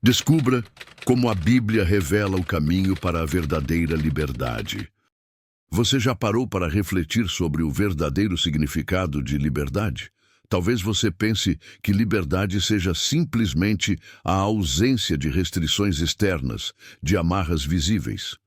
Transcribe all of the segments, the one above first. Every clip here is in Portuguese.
Descubra como a Bíblia revela o caminho para a verdadeira liberdade. Você já parou para refletir sobre o verdadeiro significado de liberdade? Talvez você pense que liberdade seja simplesmente a ausência de restrições externas, de amarras visíveis.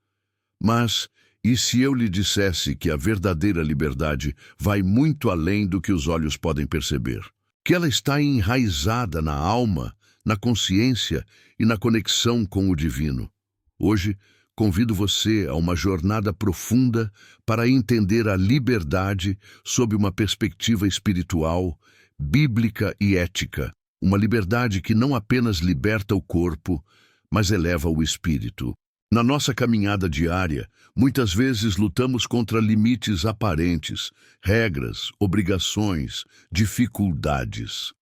Mas, e se eu lhe dissesse que a verdadeira liberdade vai muito além do que os olhos podem perceber? Que ela está enraizada na alma, na consciência e na conexão com o divino. Hoje, convido você a uma jornada profunda para entender a liberdade sob uma perspectiva espiritual, bíblica e ética. Uma liberdade que não apenas liberta o corpo, mas eleva o espírito. Na nossa caminhada diária, muitas vezes lutamos contra limites aparentes, regras, obrigações, dificuldades.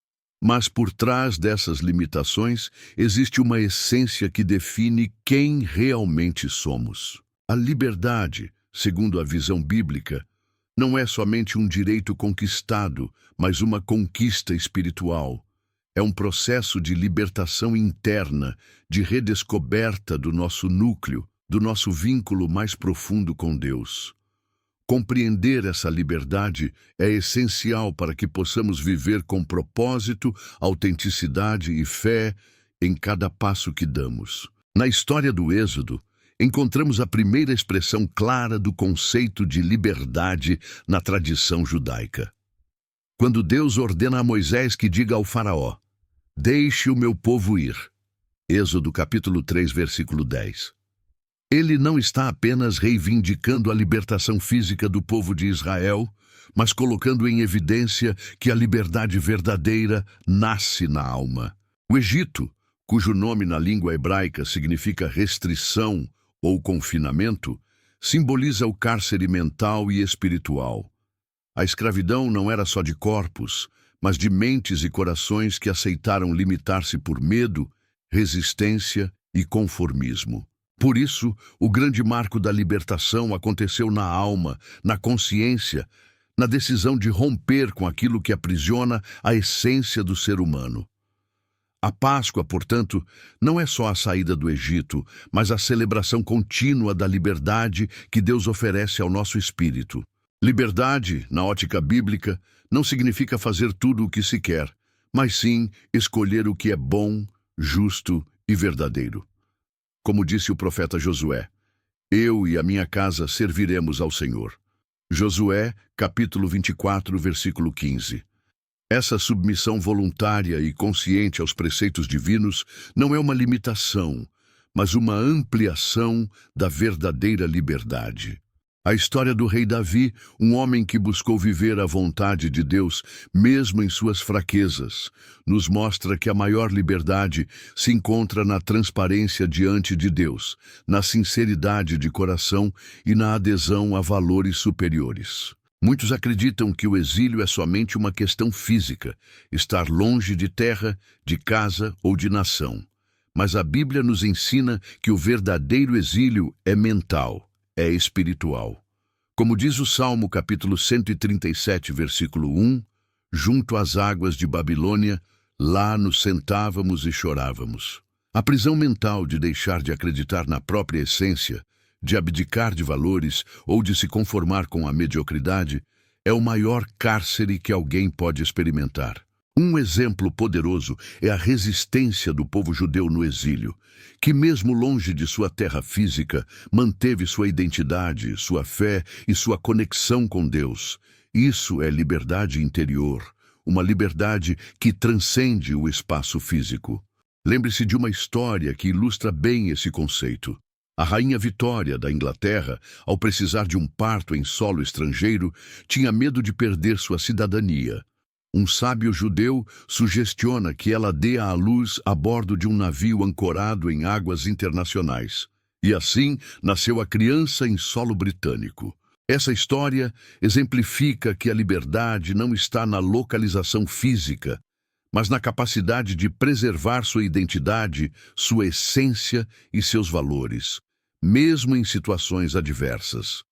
Mas por trás dessas limitações existe uma essência que define quem realmente somos. A liberdade, segundo a visão bíblica, não é somente um direito conquistado, mas uma conquista espiritual. É um processo de libertação interna, de redescoberta do nosso núcleo, do nosso vínculo mais profundo com Deus. Compreender essa liberdade é essencial para que possamos viver com propósito, autenticidade e fé em cada passo que damos. Na história do Êxodo, encontramos a primeira expressão clara do conceito de liberdade na tradição judaica. Quando Deus ordena a Moisés que diga ao faraó: "Deixe o meu povo ir." Êxodo capítulo 3, versículo 10. Ele não está apenas reivindicando a libertação física do povo de Israel, mas colocando em evidência que a liberdade verdadeira nasce na alma. O Egito, cujo nome na língua hebraica significa restrição ou confinamento, simboliza o cárcere mental e espiritual. A escravidão não era só de corpos, mas de mentes e corações que aceitaram limitar-se por medo, resistência e conformismo. Por isso, o grande marco da libertação aconteceu na alma, na consciência, na decisão de romper com aquilo que aprisiona a essência do ser humano. A Páscoa, portanto, não é só a saída do Egito, mas a celebração contínua da liberdade que Deus oferece ao nosso espírito. Liberdade, na ótica bíblica, não significa fazer tudo o que se quer, mas sim escolher o que é bom, justo e verdadeiro. Como disse o profeta Josué: "Eu e a minha casa serviremos ao Senhor." Josué, capítulo 24, versículo 15. Essa submissão voluntária e consciente aos preceitos divinos não é uma limitação, mas uma ampliação da verdadeira liberdade. A história do rei Davi, um homem que buscou viver a vontade de Deus, mesmo em suas fraquezas, nos mostra que a maior liberdade se encontra na transparência diante de Deus, na sinceridade de coração e na adesão a valores superiores. Muitos acreditam que o exílio é somente uma questão física, estar longe de terra, de casa ou de nação. Mas a Bíblia nos ensina que o verdadeiro exílio é mental. É espiritual. Como diz o Salmo capítulo 137, versículo 1, junto às águas de Babilônia, lá nos sentávamos e chorávamos. A prisão mental de deixar de acreditar na própria essência, de abdicar de valores ou de se conformar com a mediocridade, é o maior cárcere que alguém pode experimentar. Um exemplo poderoso é a resistência do povo judeu no exílio, que mesmo longe de sua terra física, manteve sua identidade, sua fé e sua conexão com Deus. Isso é liberdade interior, uma liberdade que transcende o espaço físico. Lembre-se de uma história que ilustra bem esse conceito. A rainha Vitória, da Inglaterra, ao precisar de um parto em solo estrangeiro, tinha medo de perder sua cidadania. Um sábio judeu sugestiona que ela dê à luz a bordo de um navio ancorado em águas internacionais. E assim nasceu a criança em solo britânico. Essa história exemplifica que a liberdade não está na localização física, mas na capacidade de preservar sua identidade, sua essência e seus valores, mesmo em situações adversas.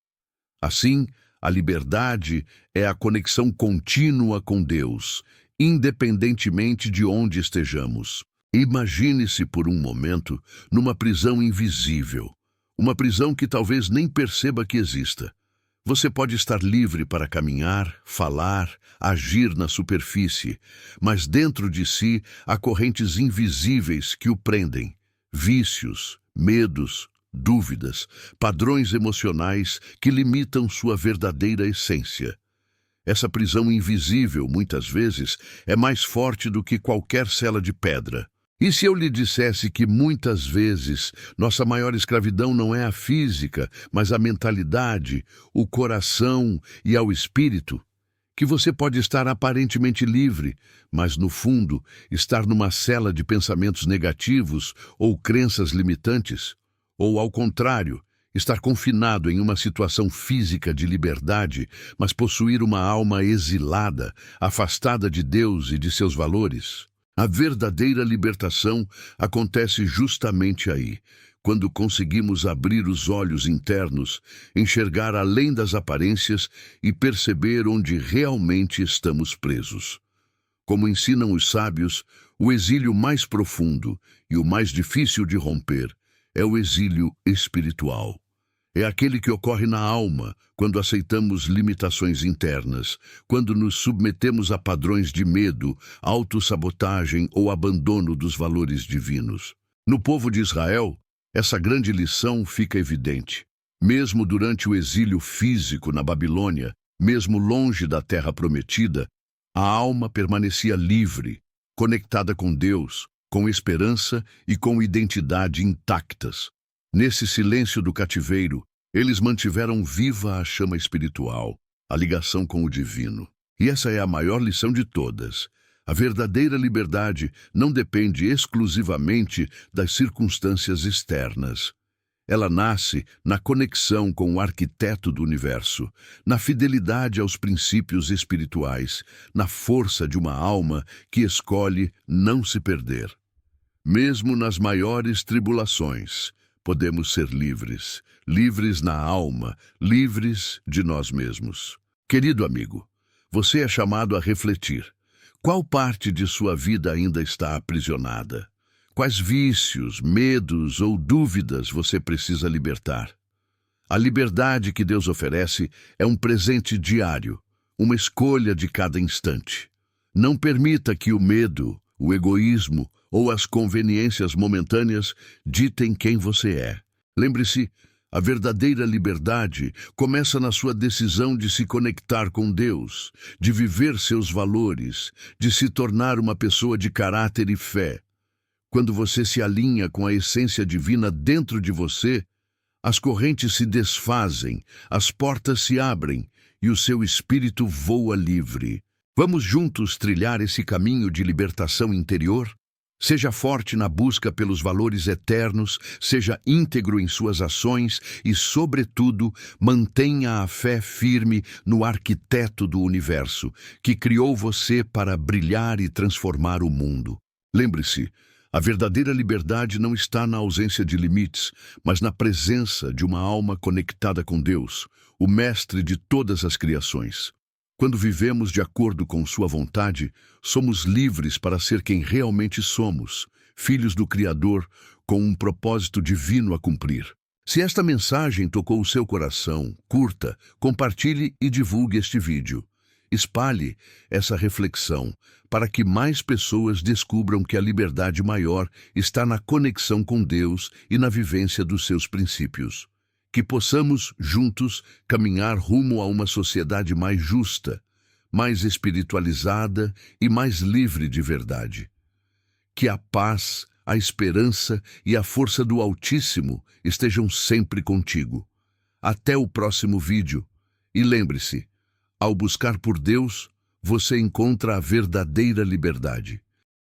Assim, a liberdade é a conexão contínua com Deus, independentemente de onde estejamos. Imagine-se por um momento numa prisão invisível, uma prisão que talvez nem perceba que exista. Você pode estar livre para caminhar, falar, agir na superfície, mas dentro de si há correntes invisíveis que o prendem. Vícios, medos, dúvidas, padrões emocionais que limitam sua verdadeira essência. Essa prisão invisível, muitas vezes, é mais forte do que qualquer cela de pedra. E se eu lhe dissesse que muitas vezes nossa maior escravidão não é a física, mas a mentalidade, o coração e ao espírito? Que você pode estar aparentemente livre, mas no fundo estar numa cela de pensamentos negativos ou crenças limitantes? Ou ao contrário, estar confinado em uma situação física de liberdade, mas possuir uma alma exilada, afastada de Deus e de seus valores? A verdadeira libertação acontece justamente aí, quando conseguimos abrir os olhos internos, enxergar além das aparências e perceber onde realmente estamos presos. Como ensinam os sábios, o exílio mais profundo e o mais difícil de romper é o exílio espiritual. É aquele que ocorre na alma, quando aceitamos limitações internas, quando nos submetemos a padrões de medo, autossabotagem ou abandono dos valores divinos. No povo de Israel, essa grande lição fica evidente. Mesmo durante o exílio físico na Babilônia, mesmo longe da terra prometida, a alma permanecia livre, conectada com Deus, com esperança e com identidade intactas. Nesse silêncio do cativeiro, eles mantiveram viva a chama espiritual, a ligação com o divino. E essa é a maior lição de todas. A verdadeira liberdade não depende exclusivamente das circunstâncias externas. Ela nasce na conexão com o arquiteto do universo, na fidelidade aos princípios espirituais, na força de uma alma que escolhe não se perder. Mesmo nas maiores tribulações, podemos ser livres, livres na alma, livres de nós mesmos. Querido amigo, você é chamado a refletir. Qual parte de sua vida ainda está aprisionada? Quais vícios, medos ou dúvidas você precisa libertar? A liberdade que Deus oferece é um presente diário, uma escolha de cada instante. Não permita que o medo, o egoísmo ou as conveniências momentâneas ditem quem você é. Lembre-se, a verdadeira liberdade começa na sua decisão de se conectar com Deus, de viver seus valores, de se tornar uma pessoa de caráter e fé. Quando você se alinha com a essência divina dentro de você, as correntes se desfazem, as portas se abrem e o seu espírito voa livre. Vamos juntos trilhar esse caminho de libertação interior? Seja forte na busca pelos valores eternos, seja íntegro em suas ações e, sobretudo, mantenha a fé firme no arquiteto do universo, que criou você para brilhar e transformar o mundo. Lembre-se, a verdadeira liberdade não está na ausência de limites, mas na presença de uma alma conectada com Deus, o mestre de todas as criações. Quando vivemos de acordo com sua vontade, somos livres para ser quem realmente somos, filhos do Criador, com um propósito divino a cumprir. Se esta mensagem tocou o seu coração, curta, compartilhe e divulgue este vídeo. Espalhe essa reflexão para que mais pessoas descubram que a liberdade maior está na conexão com Deus e na vivência dos seus princípios. Que possamos, juntos, caminhar rumo a uma sociedade mais justa, mais espiritualizada e mais livre de verdade. Que a paz, a esperança e a força do Altíssimo estejam sempre contigo. Até o próximo vídeo. E lembre-se, ao buscar por Deus, você encontra a verdadeira liberdade.